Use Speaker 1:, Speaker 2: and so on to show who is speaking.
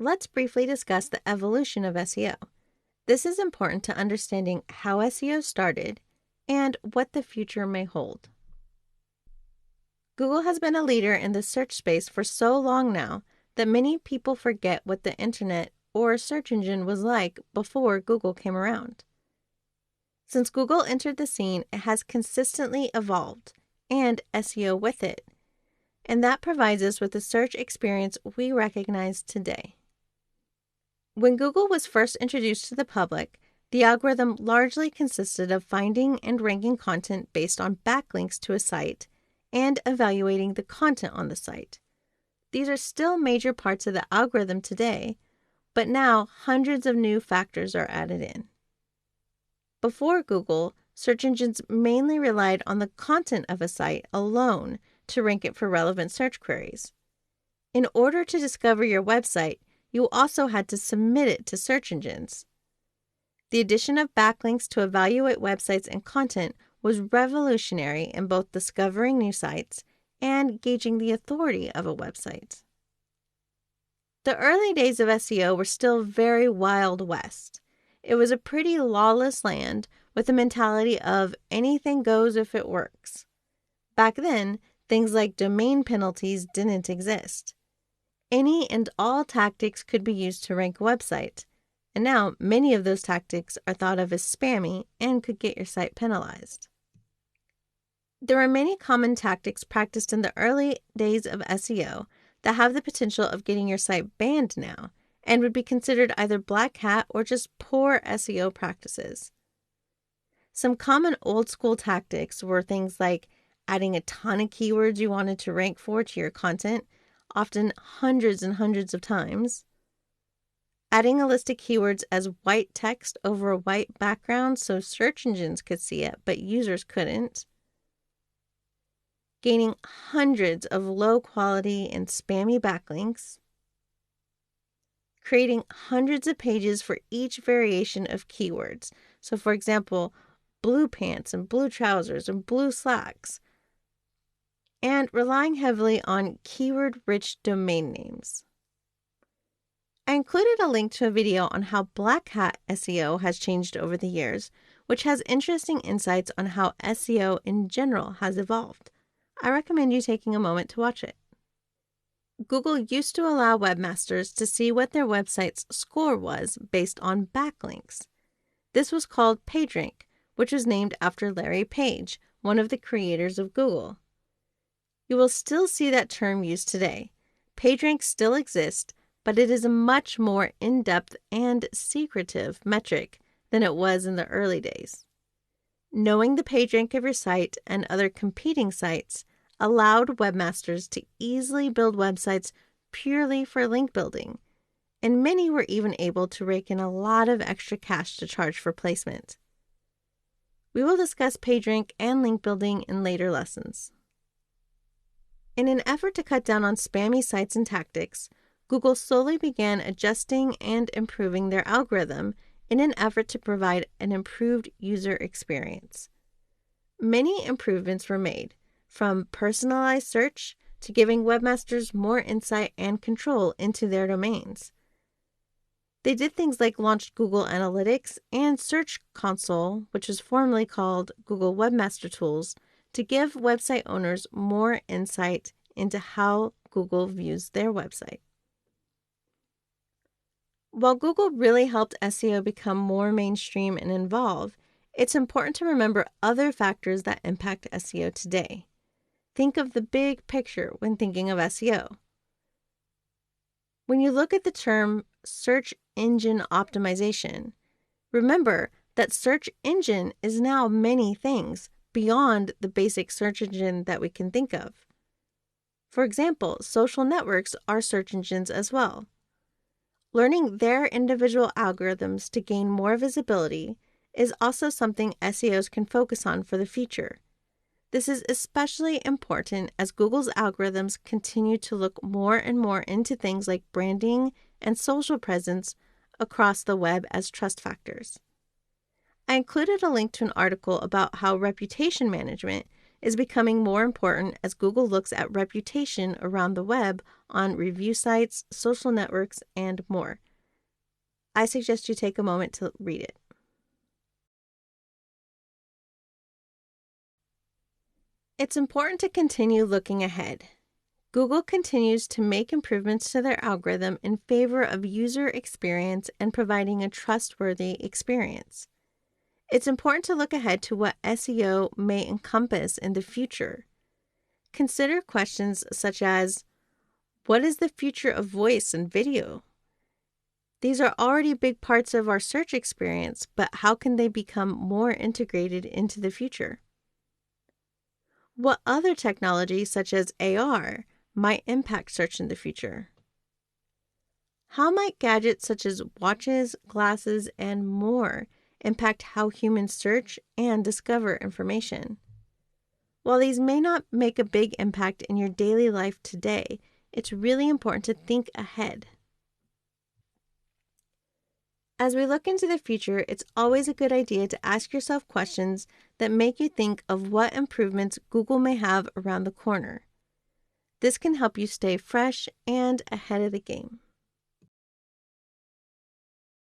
Speaker 1: let's briefly discuss the evolution of SEO. This is important to understanding how SEO started and what the future may hold. Google has been a leader in the search space for so long now that many people forget what the internet or search engine was like before Google came around. Since Google entered the scene, it has consistently evolved, and SEO with it, and that provides us with the search experience we recognize today. When Google was first introduced to the public, the algorithm largely consisted of finding and ranking content based on backlinks to a site and evaluating the content on the site. These are still major parts of the algorithm today, but now hundreds of new factors are added in. Before Google, search engines mainly relied on the content of a site alone to rank it for relevant search queries. In order to discover your website, you also had to submit it to search engines. The addition of backlinks to evaluate websites and content was revolutionary in both discovering new sites and gauging the authority of a website. The early days of SEO were still very Wild West. It was a pretty lawless land with a mentality of anything goes if it works. Back then, things like domain penalties didn't exist. Any and all tactics could be used to rank a website, and now many of those tactics are thought of as spammy and could get your site penalized. There are many common tactics practiced in the early days of SEO that have the potential of getting your site banned now and would be considered either black hat or just poor SEO practices. Some common old school tactics were things like adding a ton of keywords you wanted to rank for to your content, often hundreds and hundreds of times, adding a list of keywords as white text over a white background so search engines could see it but users couldn't, gaining hundreds of low-quality and spammy backlinks, creating hundreds of pages for each variation of keywords. So, for example, blue pants and blue trousers and blue slacks, and relying heavily on keyword-rich domain names. I included a link to a video on how black hat SEO has changed over the years, which has interesting insights on how SEO in general has evolved. I recommend you taking a moment to watch it. Google used to allow webmasters to see what their website's score was based on backlinks. This was called PageRank, which was named after Larry Page, one of the creators of Google. You will still see that term used today. PageRank still exists, but it is a much more in-depth and secretive metric than it was in the early days. Knowing the PageRank of your site and other competing sites allowed webmasters to easily build websites purely for link building, and many were even able to rake in a lot of extra cash to charge for placement. We will discuss PageRank and link building in later lessons. In an effort to cut down on spammy sites and tactics, Google slowly began adjusting and improving their algorithm in an effort to provide an improved user experience. Many improvements were made, from personalized search to giving webmasters more insight and control into their domains. They did things like launched Google Analytics and Search Console, which was formerly called Google Webmaster Tools, to give website owners more insight into how Google views their website. While Google really helped SEO become more mainstream and evolve, it's important to remember other factors that impact SEO today. Think of the big picture when thinking of SEO. When you look at the term search engine optimization, remember that search engine is now many things beyond the basic search engine that we can think of. For example, social networks are search engines as well. Learning their individual algorithms to gain more visibility is also something SEOs can focus on for the future. This is especially important as Google's algorithms continue to look more and more into things like branding and social presence across the web as trust factors. I included a link to an article about how reputation management is becoming more important as Google looks at reputation around the web on review sites, social networks, and more. I suggest you take a moment to read it. It's important to continue looking ahead. Google continues to make improvements to their algorithm in favor of user experience and providing a trustworthy experience. It's important to look ahead to what SEO may encompass in the future. Consider questions such as, what is the future of voice and video? These are already big parts of our search experience, but how can they become more integrated into the future? What other technologies, such as AR, might impact search in the future? How might gadgets such as watches, glasses, and more impact how humans search and discover information? While these may not make a big impact in your daily life today, it's really important to think ahead. As we look into the future, it's always a good idea to ask yourself questions that make you think of what improvements Google may have around the corner. This can help you stay fresh and ahead of the game.